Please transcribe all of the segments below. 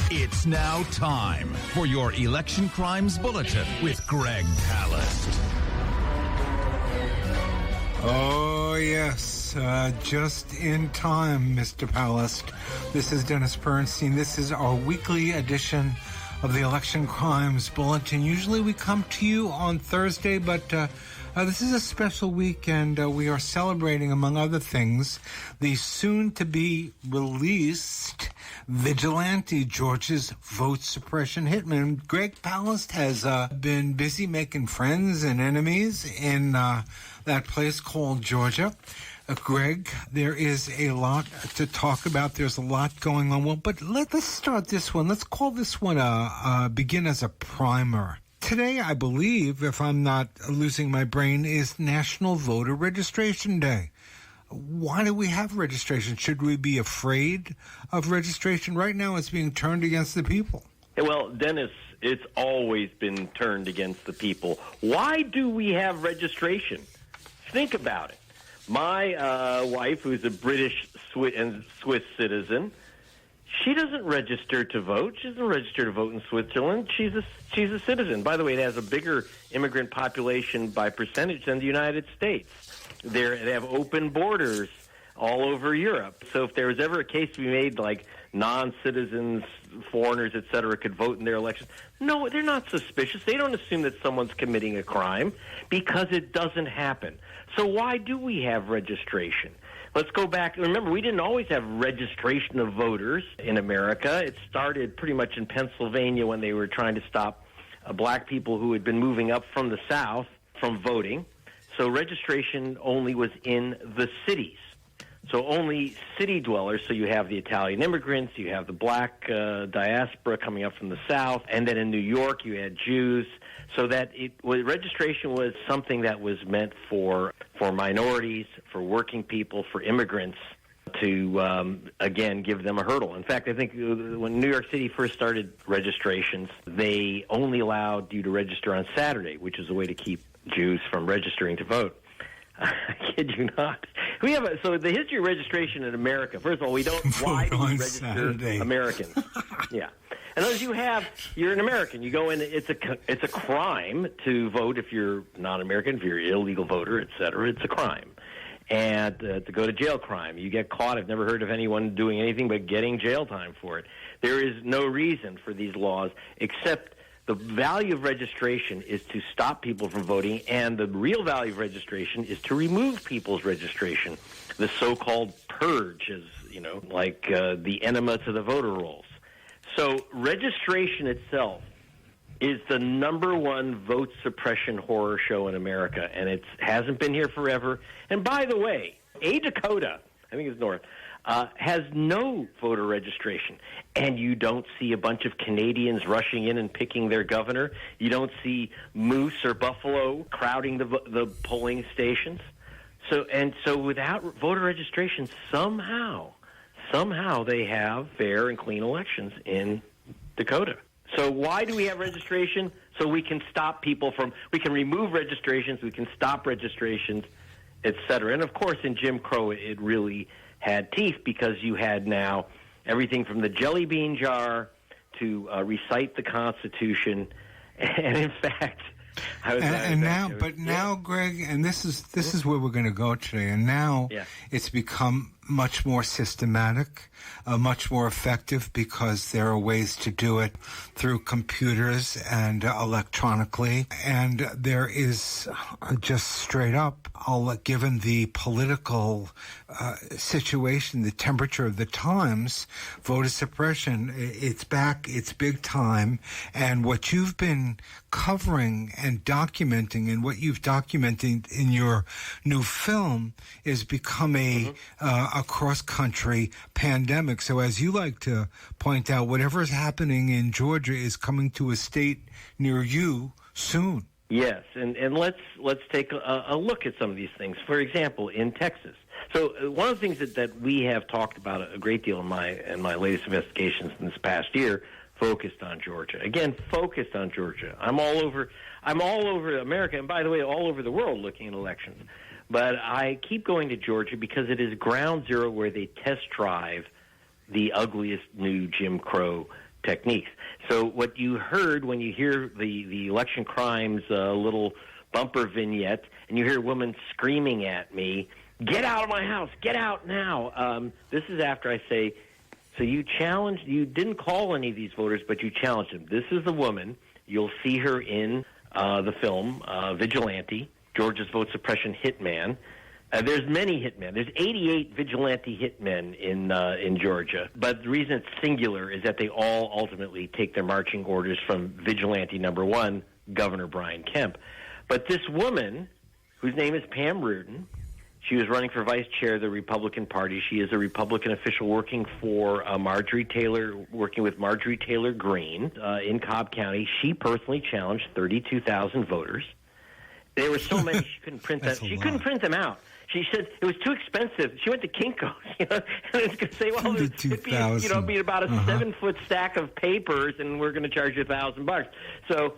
It's now time for your Election Crimes Bulletin with Greg Palast. Oh, yes. Just in time, Mr. Palast. This is Dennis Bernstein. This is our weekly edition of the Election Crimes Bulletin. Usually we come to you on Thursday, but this is a special week, and we are celebrating, among other things, the soon-to-be released vigilante Georgia's vote suppression hitman. Greg Palast has been busy making friends and enemies in that place called Georgia. Greg, there is a lot to talk about. There's a lot going on. Well, but let's start this one. Let's call this one begin as a primer. Today, I believe, if I'm not losing my brain, is National Voter Registration Day. Why do we have registration? Should we be afraid of registration? Right now, it's being turned against the people. Well, Dennis, it's always been turned against the people. Why do we have registration? Think about it. My wife, who's a British and Swiss citizen, she doesn't register to vote. She doesn't register to vote in Switzerland. She's a citizen. By the way, it has a bigger immigrant population by percentage than the United States. They have open borders all over Europe. So if there was ever a case to be made like non-citizens, foreigners, et cetera, could vote in their elections, no, they're not suspicious. They don't assume that someone's committing a crime because it doesn't happen. So why do we have registration? Let's go back. Remember, we didn't always have registration of voters in America. It started pretty much in Pennsylvania when they were trying to stop black people who had been moving up from the South from voting. So registration only was in the cities. So only city dwellers, so you have the Italian immigrants, you have the black diaspora coming up from the South, and then in New York you had Jews. So that registration was something that was meant for minorities, for working people, for immigrants to, again, give them a hurdle. In fact, I think when New York City first started registrations, they only allowed you to register on Saturday, which is a way to keep Jews from registering to vote. I kid you not. So the history of registration in America, first of all, we don't, why do we register Saturday. Americans? Yeah. And as you're an American. You go in, it's a crime to vote if you're not American, if you're an illegal voter, et cetera. It's a crime. And to go to jail, crime. You get caught. I've never heard of anyone doing anything but getting jail time for it. There is no reason for these laws except the value of registration is to stop people from voting, and the real value of registration is to remove people's registration, the so-called purge, like the enema to the voter rolls. So registration itself is the number one vote suppression horror show in America, and it hasn't been here forever. And by the way, Dakota, I think it's north, has no voter registration. And you don't see a bunch of Canadians rushing in and picking their governor. You don't see moose or buffalo crowding the polling stations. So without voter registration, somehow they have fair and clean elections in Dakota. So why do we have registration? So we can stop people we can remove registrations, we can stop registrations, et cetera. And of course, in Jim Crow, it really had teeth because you had now everything from the jelly bean jar to recite the Constitution, and in fact, now, Greg, and this is where we're going to go today. And now it's become much more systematic, much more effective, because there are ways to do it through computers and electronically. And there is just straight up, given the political situation, the temperature of the times, voter suppression, it's back, it's big time. And what you've been covering and documenting, and what you've documented in your new film, is become a cross-country pandemic. So as you like to point out, whatever is happening in Georgia is coming to a state near you soon. Yes, and let's take a look at some of these things. For example, in Texas. So one of the things that we have talked about a great deal in my latest investigations in this past year focused on Georgia. Again, focused on Georgia. I'm all over America, and by the way, all over the world looking at elections. But I keep going to Georgia because it is ground zero where they test drive the ugliest new Jim Crow techniques. So what you heard when you hear the election crimes little bumper vignette, and you hear a woman screaming at me, "Get out of my house! Get out now!" This is after I say, so you didn't call any of these voters, but you challenged them. This is the woman. You'll see her in the film, Vigilante, Georgia's vote suppression hitman. There's many hitmen. There's 88 vigilante hitmen in Georgia. But the reason it's singular is that they all ultimately take their marching orders from vigilante number one, Governor Brian Kemp. But this woman, whose name is Pam Reardon, she was running for vice chair of the Republican Party. She is a Republican official working for working with Marjorie Taylor Greene in Cobb County. She personally challenged 32,000 voters. There were so many she couldn't print them. She couldn't print them out. She said it was too expensive. She went to Kinko's, and it's going to say, well, it'd be about a 7-foot stack of papers, and we're going to charge you $1,000. So,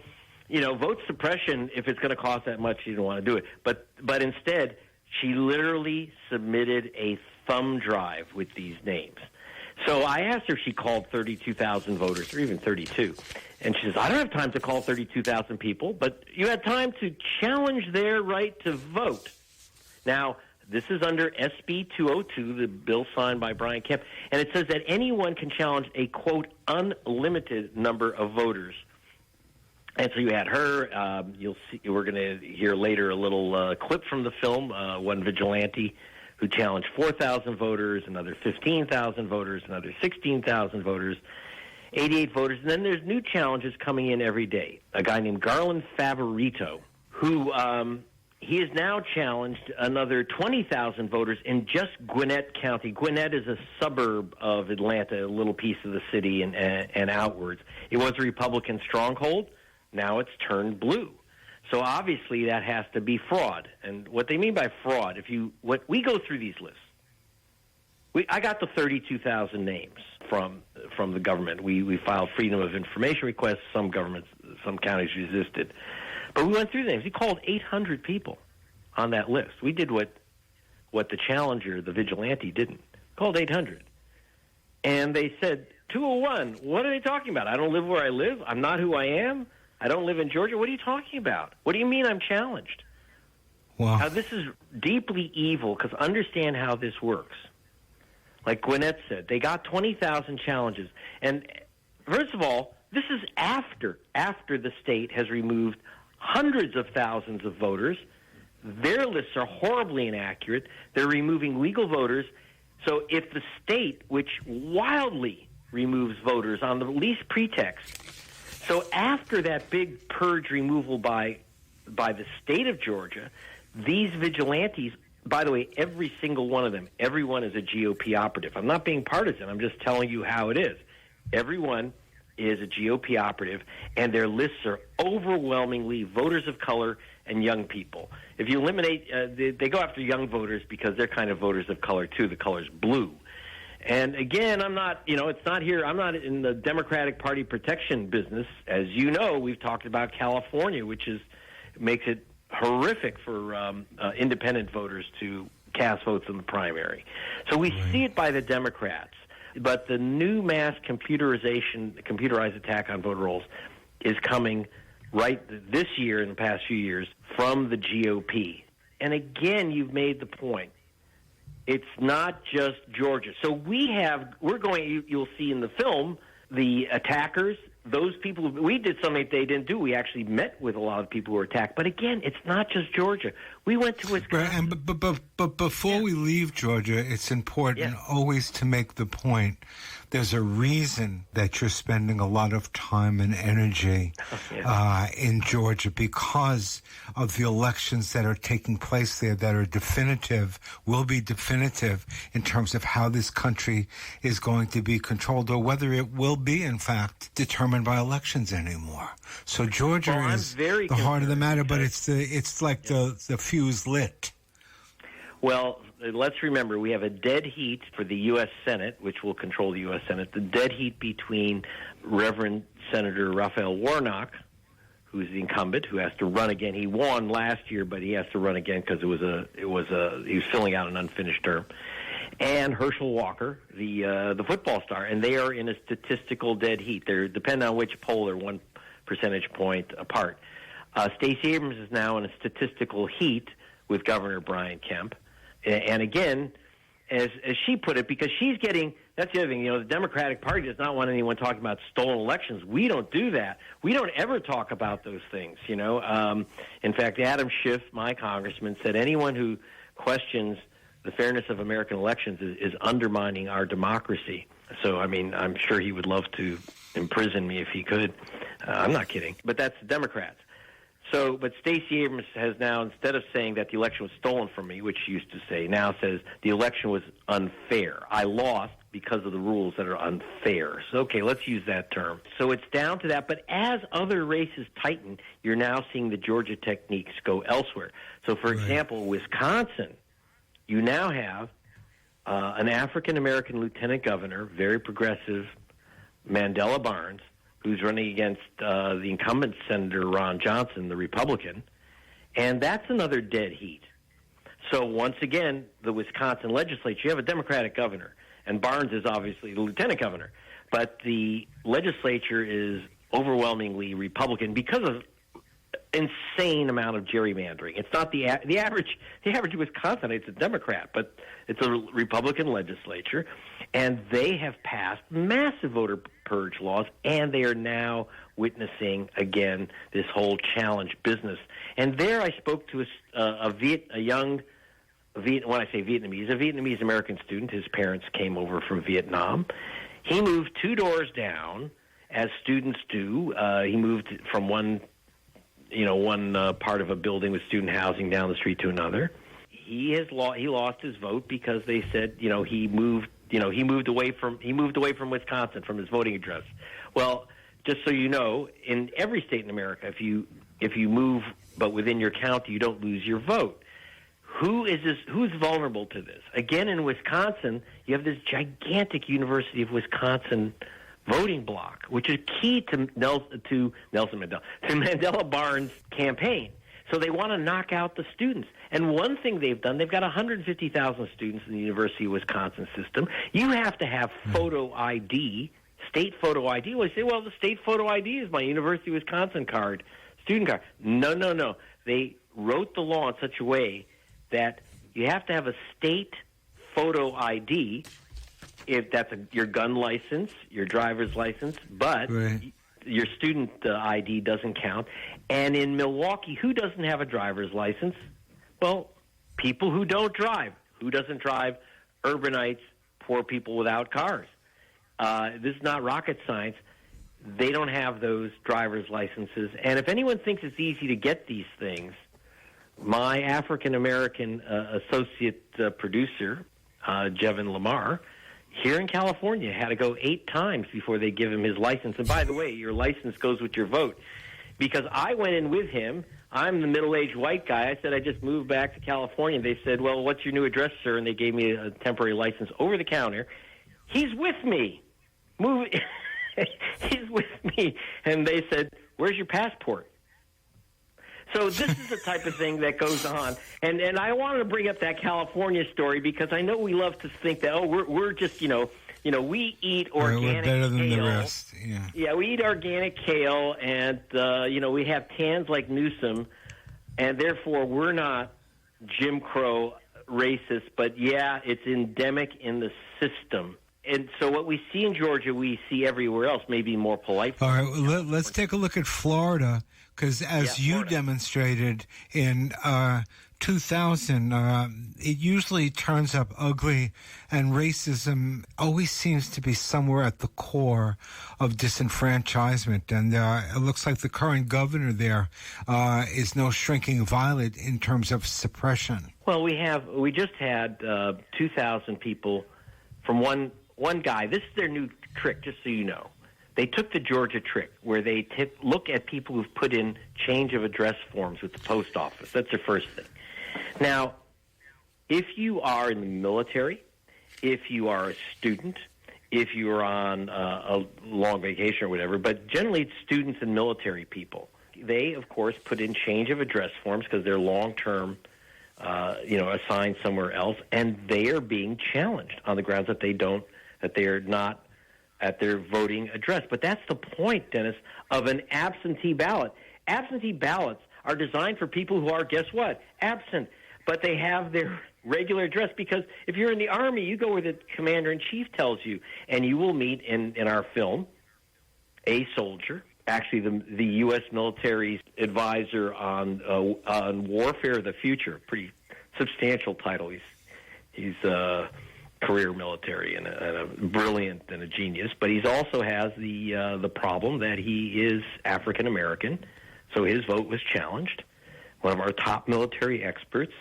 vote suppression, if it's going to cost that much, she didn't want to do it. But instead, she literally submitted a thumb drive with these names. So I asked her if she called 32,000 voters, or even 32. And she says, I don't have time to call 32,000 people, but you had time to challenge their right to vote. Now, this is under SB 202, the bill signed by Brian Kemp, and it says that anyone can challenge a, quote, unlimited number of voters. And so you had her. You'll see. We're going to hear later a little clip from the film. One vigilante who challenged 4,000 voters, another 15,000 voters, another 16,000 voters, 88 voters. And then there's new challenges coming in every day. A guy named Garland Favorito, who he has now challenged another 20,000 voters in just Gwinnett County. Gwinnett is a suburb of Atlanta, a little piece of the city and outwards. It was a Republican stronghold. Now it's turned blue. So obviously that has to be fraud. And what they mean by fraud, we go through these lists. I got the 32,000 names from the government. We filed freedom of information requests. Some counties resisted. But we went through the names. We called 800 people on that list. We did what the challenger, the vigilante, didn't. Called 800. And they said, 201, what are they talking about? I don't live where I live. I'm not who I am. I don't live in Georgia. What are you talking about? What do you mean I'm challenged? Wow. Now, this is deeply evil, because understand how this works. Like Gwinnett said, they got 20,000 challenges. And first of all, this is after the state has removed hundreds of thousands of voters. Their lists are horribly inaccurate. They're removing legal voters. So if the state, which wildly removes voters on the least pretext, so after that big purge removal by the state of Georgia, these vigilantes, by the way, every single one of them, everyone is a GOP operative. I'm not being partisan. I'm just telling you how it is. Everyone is a GOP operative, and their lists are overwhelmingly voters of color and young people. If you eliminate, they go after young voters because they're kind of voters of color too. The color's blue. And again, I'm not, it's not here. I'm not in the Democratic Party protection business. As you know, we've talked about California, which makes it horrific for independent voters to cast votes in the primary. So we see it by the Democrats. But the new mass computerized attack on voter rolls is coming right this year, in the past few years, from the GOP. And again, you've made the point. It's not just Georgia. So you'll see in the film, the attackers, those people, we did something they didn't do. We actually met with a lot of people who were attacked. But again, it's not just Georgia. We went to Wisconsin. But before we leave Georgia, it's important always to make the point. There's a reason that you're spending a lot of time and energy in Georgia, because of the elections that are taking place there that are definitive, will be definitive in terms of how this country is going to be controlled, or whether it will be, in fact, determined by elections anymore. So Georgia is the heart of the matter, but it's like the fuse lit. Well, let's remember, we have a dead heat for the U.S. Senate, which will control the U.S. Senate, the dead heat between Reverend Senator Raphael Warnock, who's the incumbent, who has to run again. He won last year, but he has to run again because he was filling out an unfinished term. and Herschel Walker, the football star, and they are in a statistical dead heat. They're, depending on which poll, they're 1 percentage point apart. Stacey Abrams is now in a statistical heat with Governor Brian Kemp. And again, as she put it, because she's getting, that's the other thing, the Democratic Party does not want anyone talking about stolen elections. We don't do that. We don't ever talk about those things, In fact, Adam Schiff, my congressman, said anyone who questions the fairness of American elections is undermining our democracy. So, I'm sure he would love to imprison me if he could. I'm not kidding. But that's the Democrats. So, but Stacey Abrams has now, instead of saying that the election was stolen from me, which she used to say, now says the election was unfair. I lost because of the rules that are unfair. So, okay, let's use that term. So it's down to that. But as other races tighten, you're now seeing the Georgia techniques go elsewhere. So, for example, Wisconsin, you now have an African-American lieutenant governor, very progressive, Mandela Barnes, who's running against the incumbent Senator Ron Johnson, the Republican, and that's another dead heat. So once again, the Wisconsin legislature, you have a Democratic governor, and Barnes is obviously the lieutenant governor, but the legislature is overwhelmingly Republican because of insane amount of gerrymandering. It's not the average Wisconsin, it's a Democrat, but it's a Republican legislature, and they have passed massive voter purge laws, and they are now witnessing again this whole challenge business. And there, I spoke to a Vietnamese American student. His parents came over from Vietnam. He moved 2 doors down, as students do. He moved from one part of a building with student housing down the street to another. He lost his vote because they said, he moved away from Wisconsin, from his voting address. Well, just so you know, in every state in America, if you move but within your county, you don't lose your vote. Who's vulnerable to this? Again, in Wisconsin, you have this gigantic University of Wisconsin voting bloc, which is key to Mandela Barnes' campaign. So they want to knock out the students. And one thing they've done, they've got 150,000 students in the University of Wisconsin system. You have to have photo ID, state photo ID. Well, you say, well, the state photo ID is my University of Wisconsin card, student card. No. They wrote the law in such a way that you have to have a state photo ID, if that's your gun license, your driver's license, but your student ID doesn't count. And in Milwaukee, who doesn't have a driver's license? Well, people who don't drive. Who doesn't drive? Urbanites, poor people without cars. This is not rocket science. They don't have those driver's licenses. And if anyone thinks it's easy to get these things, my African-American associate producer, Jevin Lamar, here in California, had to go 8 times before they give him his license. And by the way, your license goes with your vote. Because I went in with him. I'm the middle-aged white guy. I said, I just moved back to California. They said, well, what's your new address, sir? And they gave me a temporary license over the counter. He's with me. He's with me. And they said, where's your passport? So this is the type of thing that goes on. And I wanted to bring up that California story because I know we love to think that, we're just, we eat organic we're better than kale. The rest. Yeah, we eat organic kale, and, we have tans like Newsom, and therefore we're not Jim Crow racist, but, yeah, it's endemic in the system. And so what we see in Georgia, we see everywhere else, maybe more polite. All right, let's take a look at Florida, because as you demonstrated in 2000, it usually turns up ugly, and racism always seems to be somewhere at the core of disenfranchisement. And it looks like the current governor there is no shrinking violet in terms of suppression. Well, we just had 2,000 people from one guy. This is their new trick, just so you know. They took the Georgia trick where they look at people who've put in change of address forms with the post office. That's their first thing. Now, if you are in the military, if you are a student, if you are on a long vacation or whatever, but generally it's students and military people. They, of course, put in change of address forms because they're long-term assigned somewhere else, and they are being challenged on the grounds that they are not at their voting address. But that's the point, Dennis, of an absentee ballot. Absentee ballots are designed for people who are, guess what, absent, but they have their regular address, because if you're in the Army, you go where the commander-in-chief tells you, and you will meet in our film a soldier, actually the U.S. military's advisor on warfare of the future, pretty substantial title. He's career military and a brilliant and a genius, but he also has the problem that he is African American, so his vote was challenged. One of our top military experts,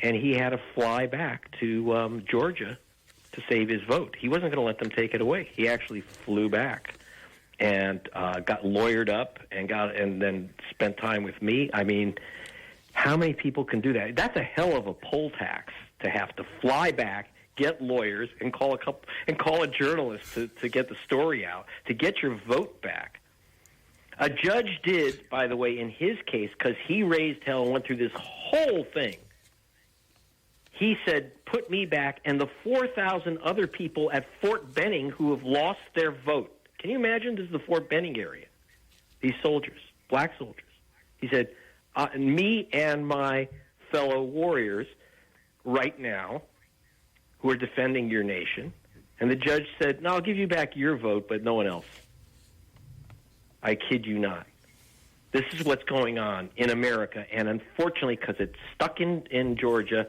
and he had to fly back to Georgia to save his vote. He wasn't going to let them take it away. He actually flew back and got lawyered up and then spent time with me. I mean, how many people can do that? That's a hell of a poll tax to have to fly back, get lawyers, and call a journalist to get the story out, to get your vote back. A judge did, by the way, in his case, because he raised hell and went through this whole thing. He said, put me back and the 4,000 other people at Fort Benning who have lost their vote. Can you imagine? This is the Fort Benning area. These soldiers, black soldiers. He said, me and my fellow warriors right now who are defending your nation. And the judge said, no, I'll give you back your vote, but no one else. I kid you not. This is what's going on in America. And unfortunately, because it's stuck in Georgia,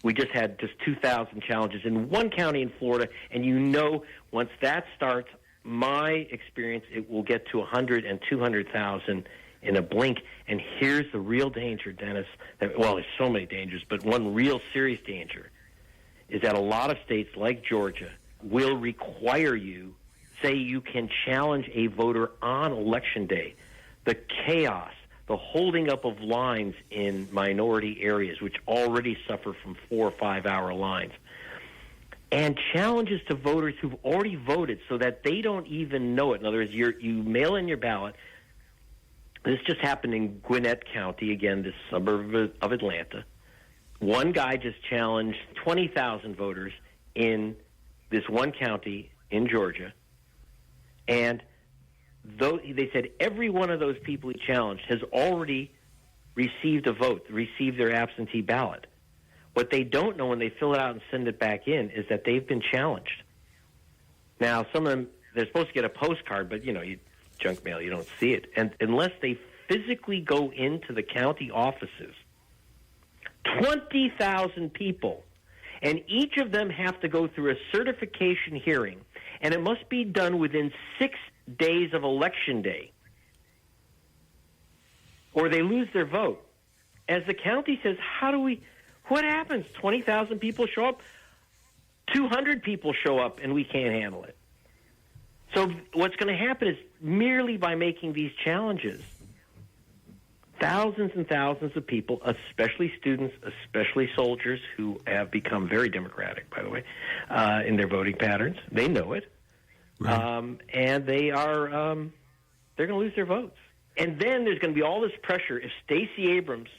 we just had 2,000 challenges in one county in Florida. And once that starts, my experience, it will get to 100 and 200,000 in a blink. And here's the real danger, Dennis. Well, there's so many dangers, but one real serious danger is that a lot of states like Georgia will require you, say you can challenge a voter on Election Day. The chaos, the holding up of lines in minority areas, which already suffer from 4 or 5 hour lines, and challenges to voters who've already voted so that they don't even know it. In other words, you mail in your ballot. This just happened in Gwinnett County, again, this suburb of Atlanta. One guy just challenged 20,000 voters in this one county in Georgia, and they said every one of those people he challenged has already received a vote, received their absentee ballot. What they don't know when they fill it out and send it back in is that they've been challenged. Now, some of them, they're supposed to get a postcard, but, you junk mail, you don't see it. And unless they physically go into the county offices, 20,000 people, and each of them have to go through a certification hearing, and it must be done within 6 days of Election Day, or they lose their vote. As the county says, what happens? 20,000 people show up, 200 people show up, and we can't handle it. So what's going to happen is, merely by making these challenges, thousands and thousands of people, especially students, especially soldiers who have become very democratic, by the way, in their voting patterns, they know it. Right. And they are they're going to lose their votes. And then there's going to be all this pressure if Stacey Abrams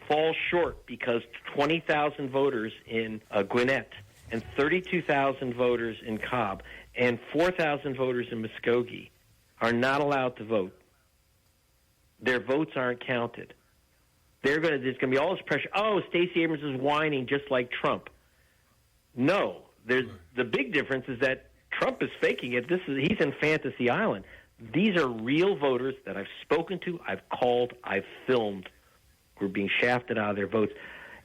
falls short, because 20,000 voters in Gwinnett and 32,000 voters in Cobb and 4,000 voters in Muskogee are not allowed to vote. Their votes aren't counted. There's going to be all this pressure. Oh, Stacey Abrams is whining just like Trump. No, the big difference is that Trump is faking it. He's in fantasy island. These are real voters that I've spoken to, I've called, I've filmed, who are being shafted out of their votes,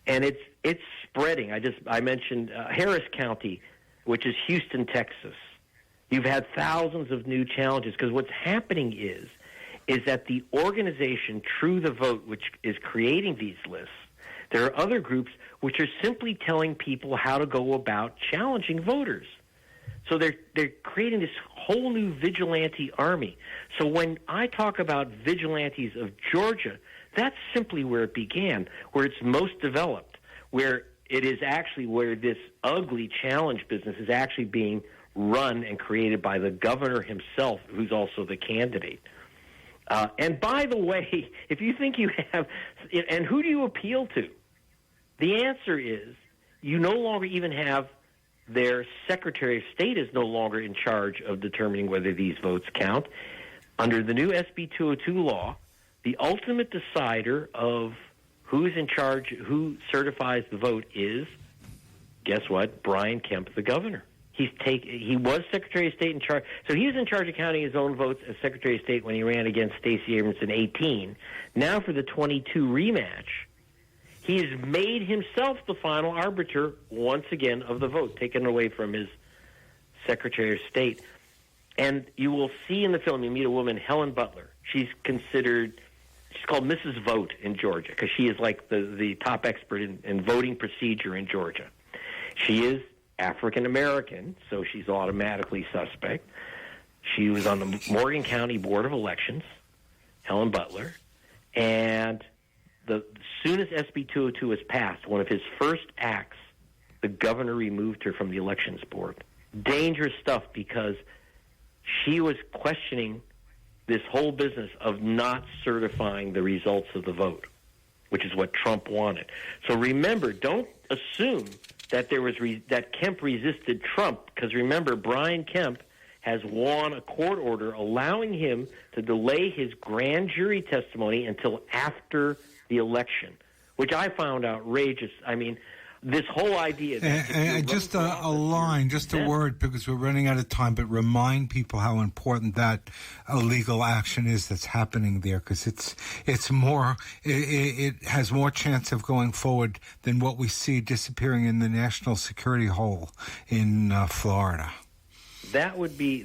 and it's spreading. I mentioned Harris County, which is Houston, Texas. You've had thousands of new challenges, because what's happening is that the organization True the Vote, which is creating these lists, there are other groups which are simply telling people how to go about challenging voters. So they're creating this whole new vigilante army. So when I talk about vigilantes of Georgia, that's simply where it began, where it's most developed, where it is actually where this ugly challenge business is actually being run and created by the governor himself, who's also the candidate. And by the way, if you think you have, and who do you appeal to? The answer is you no longer even have their Secretary of State is no longer in charge of determining whether these votes count. Under the new SB 202 law, the ultimate decider of who's in charge, who certifies the vote is, guess what, Brian Kemp, the governor. He was Secretary of State in charge. So he was in charge of counting his own votes as Secretary of State when he ran against Stacey Abrams in 2018. Now for the 22 rematch, he has made himself the final arbiter once again of the vote, taken away from his Secretary of State. And you will see in the film, you meet a woman, Helen Butler. She's called Mrs. Vote in Georgia because she is like the top expert in voting procedure in Georgia. She is African American, so she's automatically suspect. She was on the Morgan County Board of Elections, Helen Butler, and as soon as SB 202 was passed, one of his first acts, the governor removed her from the elections board. Dangerous stuff because she was questioning this whole business of not certifying the results of the vote, which is what Trump wanted. So remember, don't assume that that Kemp resisted Trump, because remember, Brian Kemp has won a court order allowing him to delay his grand jury testimony until after the election, which I found outrageous. I mean, this whole idea that just a line, just a word, because we're running out of time, but remind people how important that illegal action is that's happening there, because it has more chance of going forward than what we see disappearing in the national security hole in Florida. That would be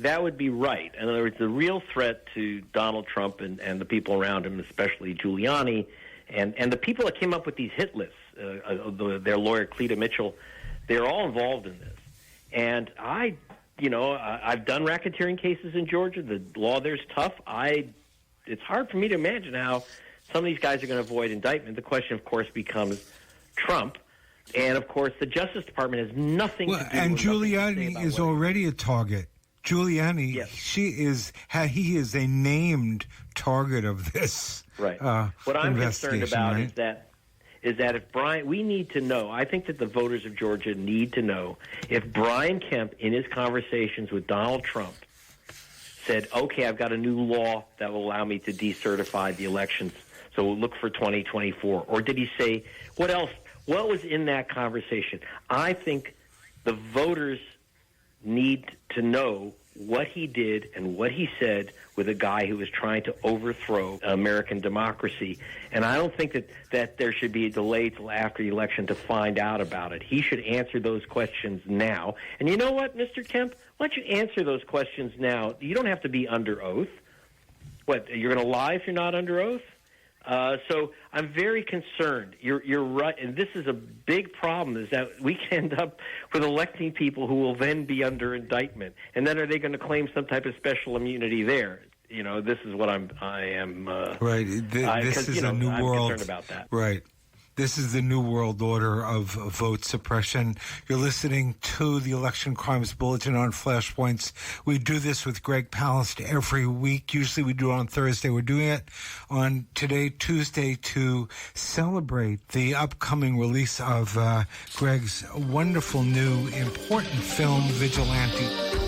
right. In other words, the real threat to Donald Trump and the people around him, especially Giuliani, and the people that came up with these hit lists, their lawyer Cleta Mitchell, they're all involved in this. And I've done racketeering cases in Georgia. The law there's tough. It's hard for me to imagine how some of these guys are going to avoid indictment. The question, of course, becomes Trump. And, of course, the Justice Department has nothing to do with it. And Giuliani is already a target. Giuliani, yes. He is a named target of this. Right. What I'm concerned about is that if Brian, we need to know, I think that the voters of Georgia need to know if Brian Kemp, in his conversations with Donald Trump, said, okay, I've got a new law that will allow me to decertify the elections, so we'll look for 2024. Or did he say, what else? What was in that conversation? I think the voters need to know what he did and what he said with a guy who was trying to overthrow American democracy. And I don't think that there should be a delay till after the election to find out about it. He should answer those questions now. And you know what, Mr. Kemp? Why don't you answer those questions now? You don't have to be under oath. What, you're going to lie if you're not under oath? So I'm very concerned. You're right, and this is a big problem, is that we can end up with electing people who will then be under indictment. And then are they going to claim some type of special immunity there? You know, this is what I am right. This is a new world. I'm concerned about that. Right. This is the new world order of vote suppression. You're listening to the Election Crimes Bulletin on Flashpoints. We do this with Greg Palast every week. Usually we do it on Thursday. We're doing it on today, Tuesday, to celebrate the upcoming release of Greg's wonderful new important film, Vigilante.